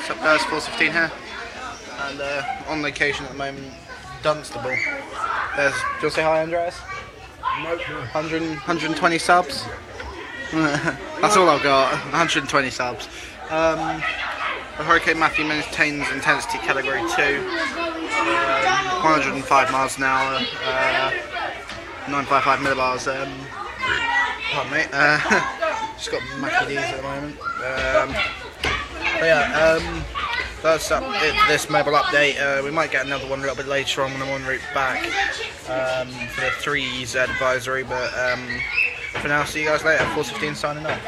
What's up guys, Force15 here, and on location at the moment, Dunstable. There's, do you want to say hi Andreas? Nope. 120 subs. That's all I've got, 120 subs. The Hurricane Matthew maintains intensity category 2, 105 miles an hour, 955 millibars. Pardon me, just got Mackie D's at the moment. That's this mobile update. We might get another one a little bit later on when I'm en route back for the 3Z advisory, but for now, see you guys later. Force15 signing off.